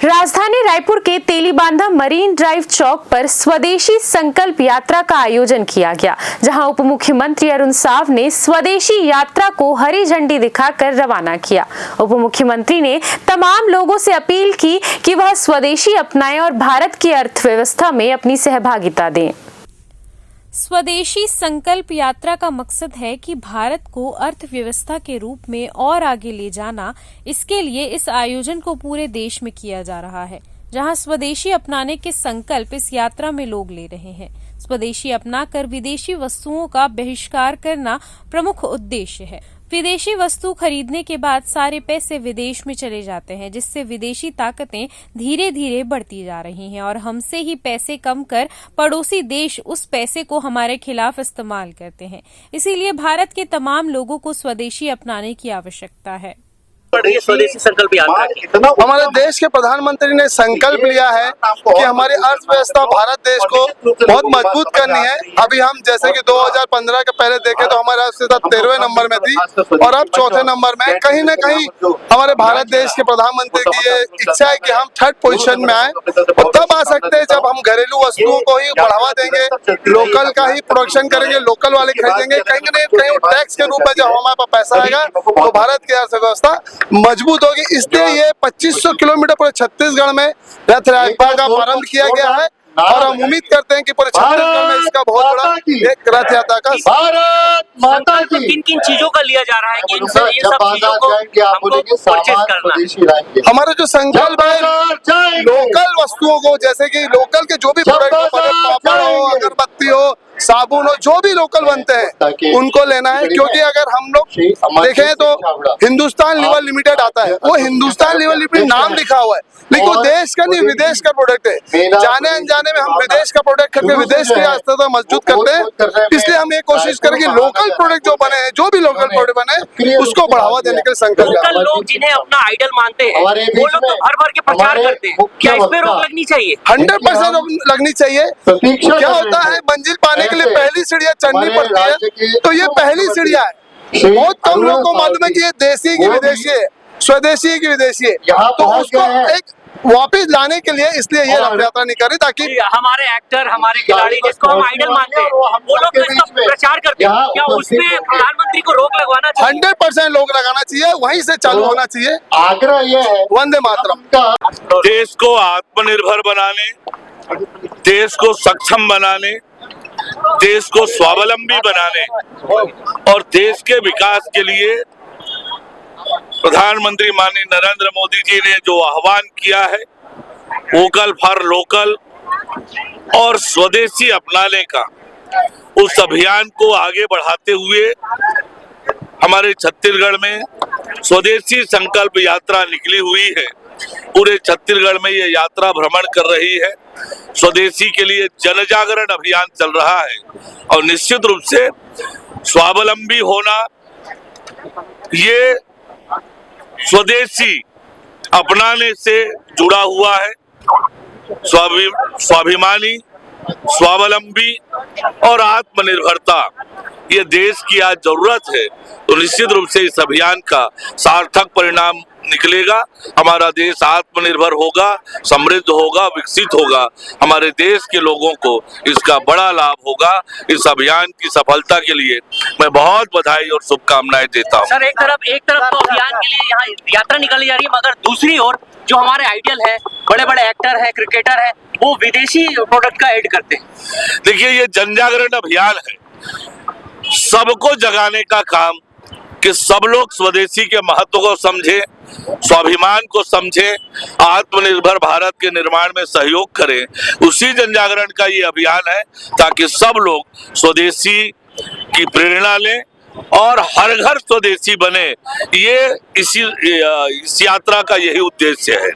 राजधानी रायपुर के Telibandha marine drive चौक पर स्वदेशी संकल्प यात्रा का आयोजन किया गया, जहां उप मुख्यमंत्री अरुण साव ने स्वदेशी यात्रा को हरी झंडी दिखाकर रवाना किया। उप मुख्यमंत्री ने तमाम लोगों से अपील की कि वह स्वदेशी अपनाएं और भारत की अर्थव्यवस्था में अपनी सहभागिता दें। स्वदेशी संकल्प यात्रा का मकसद है कि भारत को अर्थव्यवस्था के रूप में और आगे ले जाना। इसके लिए इस आयोजन को पूरे देश में किया जा रहा है, जहां स्वदेशी अपनाने के संकल्प इस यात्रा में लोग ले रहे हैं। स्वदेशी अपनाकर विदेशी वस्तुओं का बहिष्कार करना प्रमुख उद्देश्य है। विदेशी वस्तु खरीदने के बाद सारे पैसे विदेश में चले जाते हैं, जिससे विदेशी ताकतें धीरे धीरे बढ़ती जा रही हैं और हमसे ही पैसे कम कर पड़ोसी देश उस पैसे को हमारे खिलाफ इस्तेमाल करते हैं। इसीलिए भारत के तमाम लोगों को स्वदेशी अपनाने की आवश्यकता है। स्वदेशी संकल्प यात्रा की हमारे देश के प्रधानमंत्री ने संकल्प लिया है कि हमारी अर्थव्यवस्था भारत देश को बहुत मजबूत करनी है। अभी हम जैसे कि 2015 के पहले देखें तो हमारी अर्थव्यवस्था 13वें नंबर में थी और अब 4थे नंबर में। कहीं न कहीं हमारे भारत देश के प्रधानमंत्री की ये इच्छा है कि हम 3rd पोजीशन में आए और तब आ सकते हैं जब हम घरेलू वस्तुओं को ही बढ़ावा देंगे, लोकल का ही प्रोडक्शन करेंगे, लोकल वाले खरीदेंगे। कहीं न कहीं टैक्स के रूप में जब हमारे पास पैसा आएगा तो भारत की अर्थव्यवस्था मजबूत होगी। इसलिए ये 2500 किलोमीटर पूरे छत्तीसगढ़ में रथ यात्रा का प्रारंभ किया गया है और हम उम्मीद करते हैं कि पूरे छत्तीसगढ़ में इसका बहुत बड़ा एक रथ यात्रा का किन किन चीजों का लिया जा रहा है कि ये सब चीजों को हमको परचेज करना है। हमारा जो संकल्प है लोकल वस्तुओं को, जैसे कि लोकल के जो भी प्रोडक्ट हो, पापड़ हो, अगरबत्ती हो, साबुन हो, जो भी लोकल बनते हैं उनको लेना है। क्योंकि अगर हम लोग देखें तो हिंदुस्तान लीवर लिमिटेड आता है, वो हिंदुस्तान लीवर लिमिटेड नाम लिखा हुआ है, लेकिन वो देश का नहीं विदेश का प्रोडक्ट है। जाने अनजाने में हम विदेश का प्रोडक्ट करके विदेश की अर्थव्यवस्था मजबूत करते हैं। इसलिए हम ये कोशिश करें कि लोकल प्रोडक्ट जो बने हैं, जो भी लोकल प्रोडक्ट बने, उसको बढ़ावा देने के संकल्प। लोग जिन्हें अपना आइडल मानते हैं वो लोग तो भर भर के प्रचार करते हैं, क्या इस पे रोक लगनी चाहिए? 100% रोक लगनी चाहिए। क्या होता है, मंजिल पाने के लिए पहली सीढ़ियां चढ़नी पड़ती है, तो ये पहली सीढ़ियां है। बहुत कम लोगों को मालूम है कि ये देसी की विदेशी है, स्वदेशी की विदेशी है, तो उसको एक वापस लाने के लिए इसलिए ये रथ यात्रा नहीं करी, ताकि हमारे एक्टर, हमारे खिलाड़ी जिसको हम आइडल मानते हैं, वो लोग तो इसका प्रचार करते हैं। क्या उसमें प्रधानमंत्री को रोक लगवाना चाहिए? 100% लोग लगाना चाहिए, वहीं से चालू होना चाहिए। आग्रह ये है वंदे मातरम। देश को आत्मनिर्भर बनाने, देश को सक्षम बनाने, देश को स्वावलंबी बनाने और देश के विकास के लिए प्रधानमंत्री माननीय नरेंद्र मोदी जी ने जो आह्वान किया है, वोकल फॉर लोकल और स्वदेशी अपनाने का, उस अभियान को आगे बढ़ाते हुए हमारे छत्तीसगढ़ में स्वदेशी संकल्प यात्रा निकली हुई है। पूरे छत्तीसगढ़ में ये यात्रा भ्रमण कर रही है। स्वदेशी के लिए जन जागरण अभियान चल रहा है और निश्चित रूप से स्वावलंबी होना, ये स्वदेशी अपनाने से जुड़ा हुआ है। स्वाभिमानी, स्वावलंबी और आत्मनिर्भरता ये देश की आज जरूरत है। तो निश्चित रूप से इस अभियान का सार्थक परिणाम निकलेगा। हमारा देश आत्मनिर्भर होगा, समृद्ध होगा, विकसित होगा। हमारे देश के लोगों को इसका बड़ा लाभ होगा। इस अभियान की सफलता के लिए मैं बहुत बधाई और शुभकामनाएं देता हूं। सर, एक तरफ तो अभियान के लिए यहाँ यात्रा निकाली जा रही है, मगर दूसरी ओर जो हमारे आइडियल है, बड़े बड़े एक्टर है, क्रिकेटर है, वो विदेशी प्रोडक्ट का ऐड करते हैं। देखिए, ये जन जागरण अभियान है, सबको जगाने का काम कि सब लोग स्वदेशी के महत्व को समझें, स्वाभिमान को समझें, आत्मनिर्भर भारत के निर्माण में सहयोग करें। उसी जन जागरण का ये अभियान है, ताकि सब लोग स्वदेशी की प्रेरणा लें और हर घर स्वदेशी बने। ये इस यात्रा का यही उद्देश्य है।